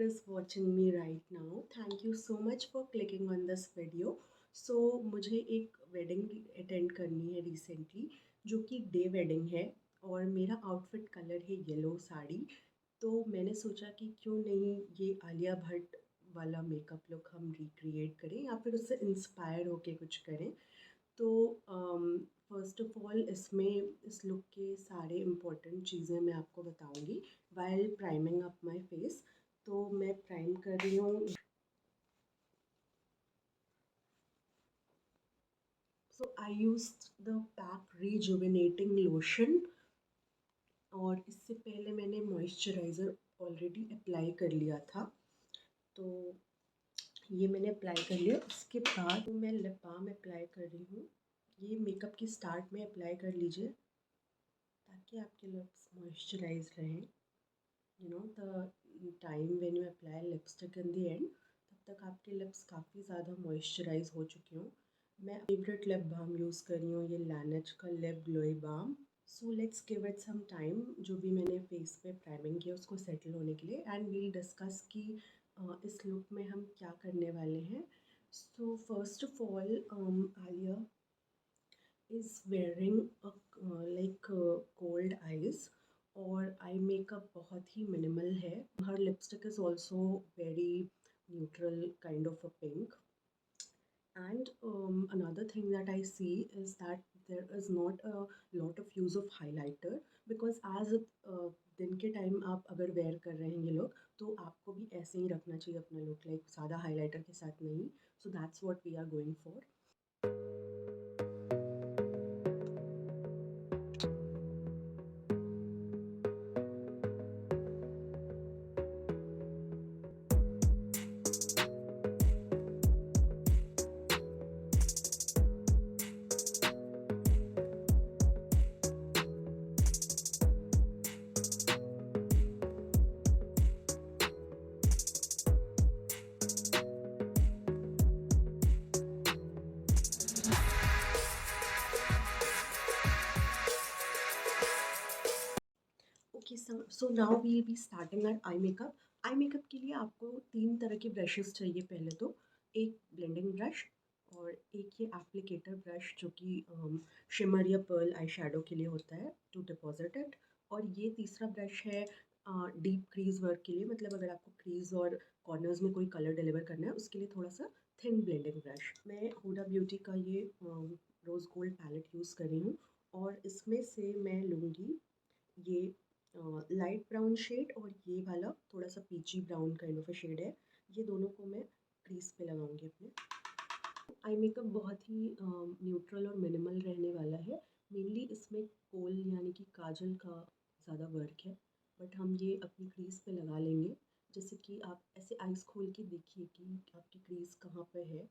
is watching me right now, thank you so much for clicking on this video. So मुझे एक wedding attend करनी है recently, जो कि डे वेडिंग है और मेरा आउटफिट कलर है येलो साड़ी। तो मैंने सोचा कि क्यों नहीं ये आलिया भट्ट वाला मेकअप लुक हम रिक्रिएट करें या फिर उससे इंस्पायर होके कुछ करें। तो फ़र्स्ट ऑफ़ ऑल इसमें इस लुक के सारे इम्पोर्टेंट चीज़ें मैं आपको बताऊँगी while priming up my face. तो मैं प्राइम कर रही हूँ। So I used the pack rejuvenating lotion और इससे पहले मैंने मॉइस्चराइज़र ऑलरेडी अप्लाई कर लिया था। तो ये मैंने अप्लाई कर लिया। उसके बाद मैं लिप बाम अप्लाई कर रही हूँ। ये मेकअप की स्टार्ट में अप्लाई कर लीजिए ताकि आपके लिप्स मॉइस्चराइज रहें। The time when you apply lipstick in the end, तब तक आपके लिप्स काफ़ी ज़्यादा मॉइस्चराइज हो चुके हों। मैं फेवरेट लिप बाम यूज़ कर रही हूँ, ये लैनेज का lip glowy balm. So let's give it some time, जो भी मैंने फेस पे प्राइमिंग किया उसको सेटल होने के लिए, एंड वील डिस्कस कि इस लुक में हम क्या करने वाले हैं। So first of all Alia is wearing a gold eyes और आई मेकअप बहुत ही मिनिमल है। Her lipstick is also very neutral kind of a pink. And another thing that I see is that there is not a lot of use of highlighter, because as दिन के time आप अगर where कर रहे हैं ये लोग, तो आपको भी ऐसे ही रखना चाहिए अपना लुक, लाइक ज़्यादा हाइलाइटर के साथ नहीं। So that's what we are going for. Okay, so now we will be starting our eye makeup. Eye makeup के लिए आपको 3 तरह के ब्रशेस चाहिए। पहले तो एक ब्लेंडिंग ब्रश और एक ये एप्लीकेटर ब्रश, जो कि शिमर या पर्ल आई शेडो के लिए होता है, टू डिपॉजिट इट। और ये तीसरा ब्रश है डीप क्रीज वर्क के लिए, मतलब अगर आपको क्रीज और कॉर्नर्स में कोई कलर डिलीवर करना है उसके लिए थोड़ा सा थिन ब्लेंडिंग ब्रश। मैं हुडा ब्यूटी का ये रोज़ गोल्ड पैलेट यूज़ कर रही हूँ और इसमें से मैं लूँगी ये लाइट ब्राउन शेड और ये वाला थोड़ा सा peachy brown kind of a shade है। ये दोनों को मैं क्रीज पे लगाऊंगी अपने। आई मेकअप बहुत ही न्यूट्रल और मिनिमल रहने वाला है। मेनली इसमें कोल यानी कि काजल का ज़्यादा वर्क है, बट हम ये अपनी क्रीज पे लगा लेंगे। जैसे कि आप ऐसे आइज़ खोल के देखिए कि आपकी क्रीज कहाँ पे है।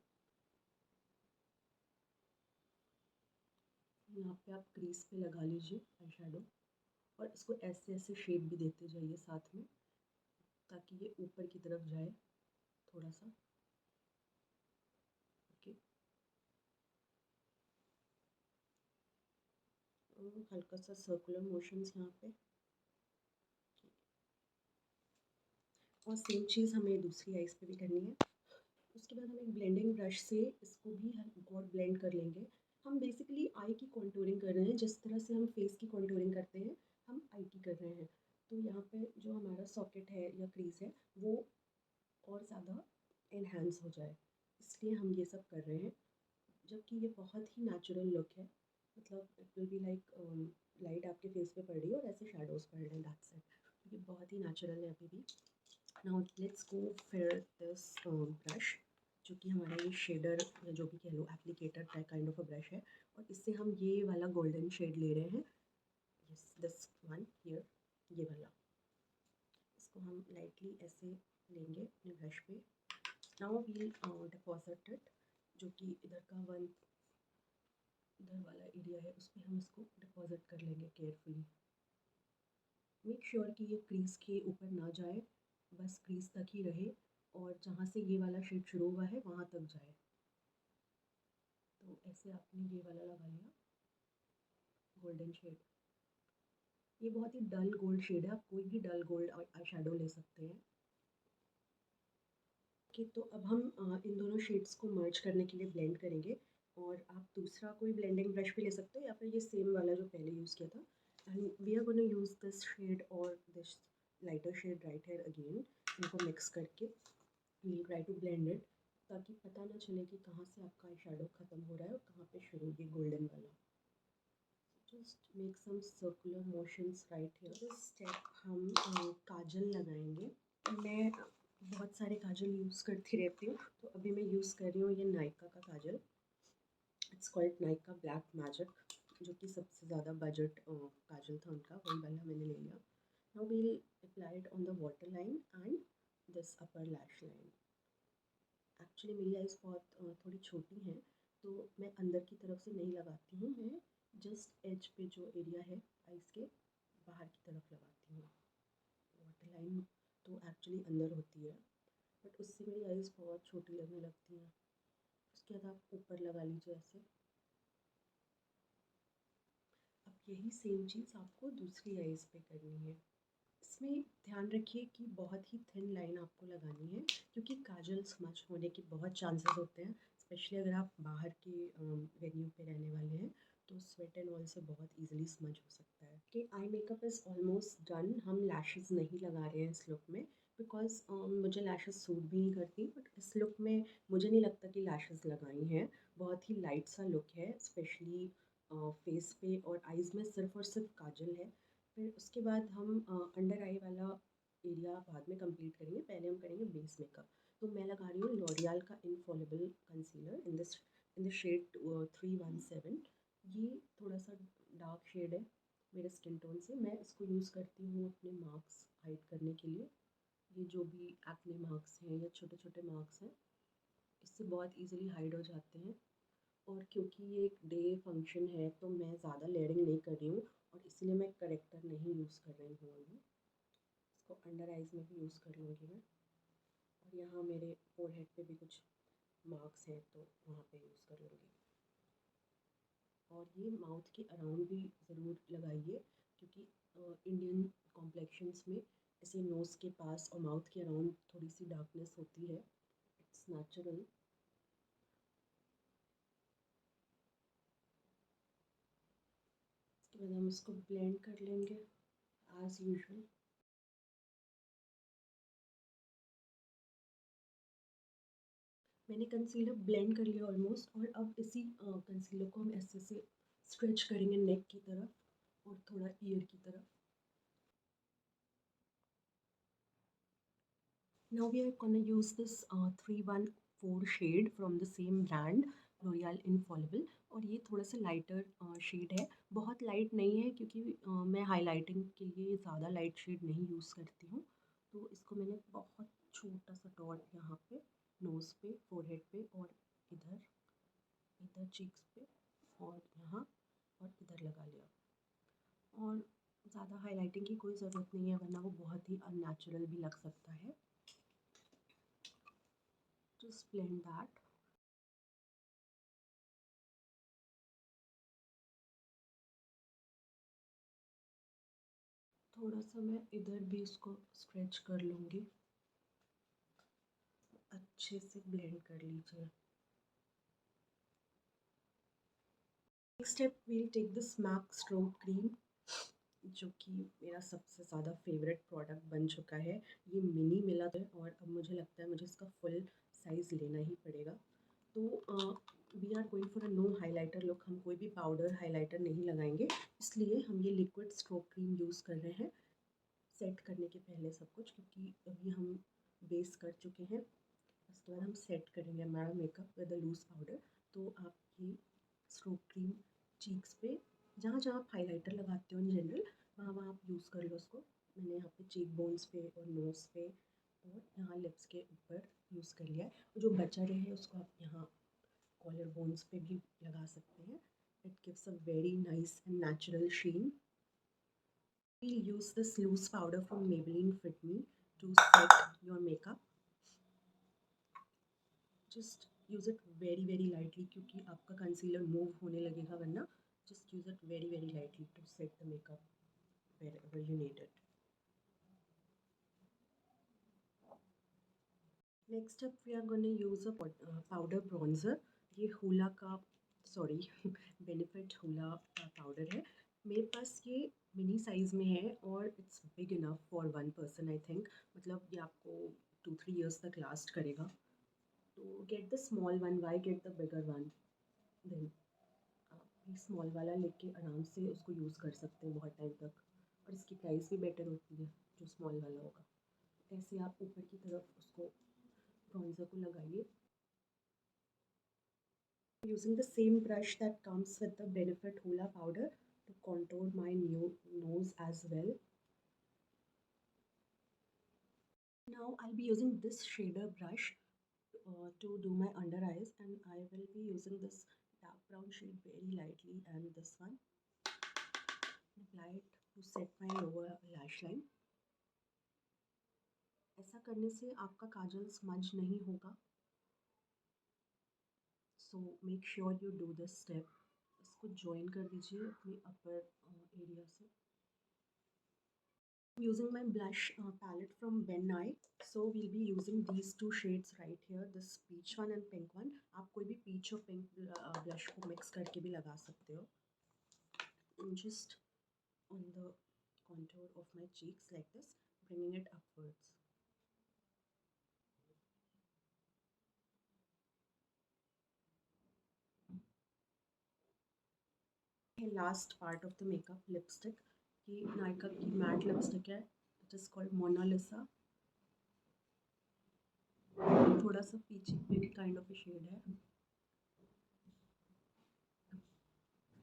यहाँ पे आप क्रीज पे लगा लीजिए आई शेडो, और इसको ऐसे ऐसे शेप भी देते जाइए साथ में, ताकि ये ऊपर की तरफ जाए थोड़ा सा। ओके, हल्का सा सर्कुलर मोशंस यहाँ पे। और सेम चीज़ हमें दूसरी आइज़ पे भी करनी है। उसके बाद हम एक ब्लेंडिंग ब्रश से इसको भी हम और ब्लेंड कर लेंगे। हम बेसिकली आई की कॉन्टूरिंग कर रहे हैं, जिस तरह से हम फेस की कॉन्टूरिंग करते हैं हम आई की कर रहे हैं। तो यहाँ पे जो हमारा सॉकेट है या क्रीज है वो और ज़्यादा इन्हेंस हो जाए, इसलिए हम ये सब कर रहे हैं। जबकि ये बहुत ही नेचुरल लुक है, मतलब it will be like light आपके फेस पे पड़ रही है और ऐसे शेडोज़ पड़ रहे हैं, दैट्स इट। ये बहुत ही नेचुरल है अभी भी। नाउ लेट्स गो फिर दिस ब्रश, जो कि हमारा ये शेडर या जो भी कह लो applicator type kind of a brush है, और इससे हम ये वाला गोल्डन शेड ले रहे हैं। यस, दिस वन हियर, ये वाला। इसको हम लाइटली ऐसे लेंगे अपने ब्रश पे। नाउ वील डिपॉजिट इट, जो कि इधर का वन इधर वाला एरिया है उस पर हम इसको डिपॉजिट कर लेंगे केयरफुली। मेक श्योर कि ये क्रीज के ऊपर ना जाए, बस क्रीज तक ही रहे, और जहाँ से ये वाला शेड शुरू हुआ है वहाँ तक जाए। तो ऐसे आपने ये वाला लगा लिया गोल्डन शेड। ये बहुत ही डल गोल्ड शेड है, आप कोई भी डल गोल्ड आई शेडो ले सकते हैं। ओके, तो अब हम इन दोनों शेड्स को मर्ज करने के लिए ब्लेंड करेंगे। और आप दूसरा कोई ब्लेंडिंग ब्रश भी ले सकते हो या फिर ये सेम वाला जो पहले यूज़ किया था। And we are gonna use this shade और this lighter shade right here again. इनको मिक्स करके we try to blend it, ताकि पता ना चले कि कहाँ से आपका आई शेडो ख़त्म हो रहा है और कहाँ पे शुरू ये गोल्डन वाला। Just make some circular motions right here. This step हम काजल लगाएंगे। मैं बहुत सारे काजल यूज़ करती रहती हूँ, तो अभी मैं यूज़ कर रही हूँ ये नायका का काजल। It's called Nykaa black magic, जो कि सबसे ज़्यादा बजट काजल था उनका, वही वाला मैंने ले लिया। Now we'll apply it on the water line and this upper lash line. Actually मेरी आइज़ बहुत थोड़ी छोटी हैं, तो मैं अंदर की तरफ से नहीं लगाती हूँ, मैं जस्ट एज पे जो एरिया है आइज़ के बाहर की तरफ लगाती हूँ। वाटर लाइन तो एक्चुअली अंदर होती है, बट उससे मेरी आइज़ बहुत छोटी लगने लगती हैं। उसके बाद आप ऊपर लगा लीजिए ऐसे। अब यही सेम चीज़ आपको दूसरी आइज़ पे करनी है। इसमें ध्यान रखिए कि बहुत ही थिन लाइन आपको लगानी है, क्योंकि काजल स्मच होने के बहुत चांसेस होते हैं, स्पेशली अगर आप बाहर के वेन्यू पे रहने वाले हैं, तो स्वेट एंड ऑयल से बहुत इजीली स्मच हो सकता है। कि eye makeup is almost done. हम लैशेज़ नहीं लगा रहे हैं इस लुक में, बिकॉज मुझे लैशेज़ सूट भी नहीं करती, बट इस लुक में मुझे नहीं लगता कि लैशेज़ लगाई हैं। बहुत ही लाइट सा लुक है, स्पेशली फेस पे और आइज़ में सिर्फ और सिर्फ काजल है। फिर उसके बाद हम अंडर आई वाला एरिया बाद में कंप्लीट करेंगे, पहले हम करेंगे बेस मेकअप। तो मैं लगा रही हूँ लॉरियल का infallible concealer in the shade 317। ये थोड़ा सा डार्क शेड है मेरे स्किन टोन से। मैं इसको यूज़ करती हूँ अपने मार्क्स हाइड करने के लिए। ये जो भी एक्ने मार्क्स हैं या छोटे छोटे मार्क्स हैं, इससे बहुत इजीली हाइड हो जाते हैं। और क्योंकि ये एक डे फंक्शन है, तो मैं ज़्यादा लेयरिंग नहीं कर रही हूँ, और इसलिए मैं करेक्टर नहीं यूज़ कर रही हूँ अभी। इसको अंडर आइज़ में भी यूज़ कर लूँगी मैं। और यहाँ मेरे फोरहेड पे भी कुछ मार्क्स हैं, तो वहाँ पे यूज़ कर लूँगी। और ये माउथ के अराउंड भी ज़रूर लगाइए, क्योंकि इंडियन कॉम्प्लेक्शंस में ऐसे नोज़ के पास और माउथ के अराउंड थोड़ी सी डार्कनेस होती है। It's natural. इसके बाद हम इसको ब्लेंड कर लेंगे एज़ यूजुअल। मैंने कंसीलर ब्लेंड कर लिया ऑलमोस्ट, और अब इसी कंसीलर को हम ऐसे से स्ट्रेच करेंगे नेक की तरफ और थोड़ा ईयर की तरफ। Now we are gonna use this 314 shade from the same brand, L'Oreal Infallible। और ये थोड़ा सा लाइटर शेड है, बहुत लाइट नहीं है, क्योंकि मैं हाइलाइटिंग के लिए ज़्यादा लाइट शेड नहीं यूज़ करती हूँ। तो इसको मैंने बहुत छोटा सा डॉट यहाँ पे नोज़ पे, फोरहेड पे, और इधर इधर चीक्स पे, और यहाँ और इधर लगा लिया। और ज़्यादा हाइलाइटिंग की कोई ज़रूरत नहीं है, वरना वो बहुत ही अननेचुरल भी लग सकता है। Just blend that। थोड़ा सा मैं इधर भी इसको स्ट्रेच कर लूँगी। अच्छे से ब्लेंड कर लीजिए। Next step we'll take this MAC strobe cream, जो कि मेरा सबसे ज़्यादा फेवरेट प्रोडक्ट बन चुका है। ये मिनी मिला है, और अब मुझे लगता है मुझे इसका फुल साइज़ लेना ही पड़ेगा। तो we are going for a no highlighter look. हम कोई भी पाउडर हाइलाइटर नहीं लगाएंगे, इसलिए हम ये लिक्विड स्ट्रोक क्रीम यूज़ कर रहे हैं सेट करने के पहले सब कुछ, क्योंकि अभी हम बेस कर चुके हैं। उसके बाद हम सेट करेंगे हमारा makeup with a loose powder. तो आप ये स्ट्रोक क्रीम चीक्स पे, जहाँ जहाँ आप हाइलाइटर लगाते हो इन जनरल, वहाँ वहाँ आप यूज़ कर लो उसको। मैंने यहाँ पे चीक बोन्स पे और नोज़ पे और यहाँ लिप्स के ऊपर यूज़ कर लिया है। जो बचा रहे उसको आप यहाँ कॉलर बोन्स पे भी लगा सकते हैं। It gives a very nice and natural sheen. We'll use this loose powder from Maybelline Fit Me to set your makeup. Just use it very very lightly, क्योंकि आपका कंसीलर मूव होने लगेगा वरना। Just use it very very lightly to set the makeup wherever you need it. Next up we are gonna use a powder bronzer. ये Hoola का sorry benefit हूला powder है। मेरे पास ये मिनी साइज़ में है और it's big enough for one person I think. मतलब ये आपको 2-3 ईयर्स तक लास्ट करेगा। तो get the small one, why get the bigger one. Then आप ये स्मॉल वाला लेके आराम से उसको यूज़ कर सकते हैं बहुत टाइम तक, और इसकी प्राइस भी बेटर होती है जो स्मॉल वाला होगा। ऐसे आप ऊपर की तरफ उसको ब्रॉन्ज़र को लगाइए। Using the same brush that comes with the Benefit Hoola powder to contour my new nose as well. Now I'll be using this shader brush to do my under eyes, and I will be using this dark brown shade very lightly and this one. Apply it to set my lower lash line. ऐसा करने से आपका काजल smudge नहीं होगा। So make sure you do this step. इसको join कर दीजिए अपने upper area से। Using my blush palette from Ben Nye, so we'll be using these two shades right here, this peach one and pink one. आप कोई भी peach और pink blush को mix करके भी लगा सकते हो। And just on the contour of my cheeks like this, bringing it upwards. Last part of the makeup, lipstick. ये नायका की matte lipstick है. It is called Mona Lisa. थोड़ा सा peachy pink kind of a shade है.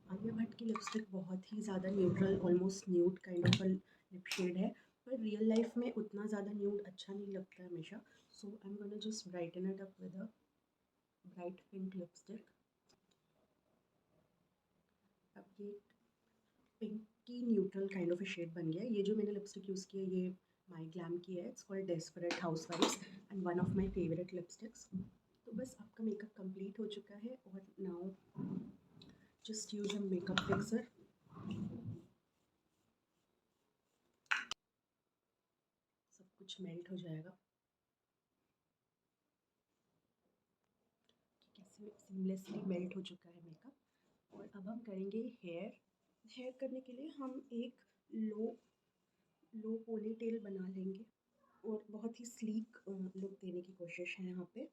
आलिया भट्ट की lipstick बहुत ही ज़्यादा neutral, almost nude kind of a lip shade है, पर रियल लाइफ में उतना ज़्यादा न्यूड अच्छा नहीं लगता है हमेशा। So I am gonna just brighten it up with a bright pink lipstick. अब ये pinky neutral kind of a shade बन गया है। ये जो मैंने लिपस्टिक यूज़ की है ये माई ग्लैम की है, इट्स कॉल्ड डेस्परेट हाउसवाइफ्स and one of my favourite lipsticks. तो बस आपका मेकअप कंप्लीट हो चुका है और now just use a makeup fixer. सब कुछ मेल्ट हो जाएगा। कैसे सीमलेसली मेल्ट हो चुका है मेकअप। और अब हम करेंगे हेयर। हेयर करने के लिए हम एक लो लो पोनी टेल बना लेंगे और बहुत ही स्लीक लुक देने की कोशिश है यहाँ पे।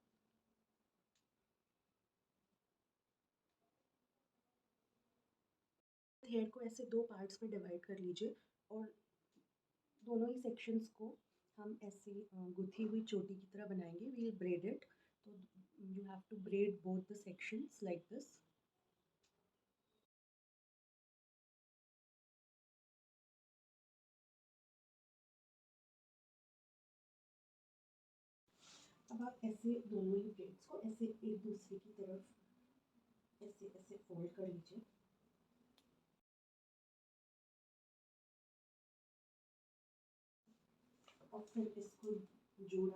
हेयर को ऐसे दो पार्ट्स में डिवाइड कर लीजिए और दोनों ही सेक्शंस को हम ऐसे गुथी हुई चोटी की तरह बनाएंगे। We will braid it. तो you have to braid both the sections like this. अब आप ऐसे दोनों ही ब्रेड्स को ऐसे एक दूसरे की तरफ ऐसे ऐसे फोल्ड कर लीजिए और फिर इसको जोड़ा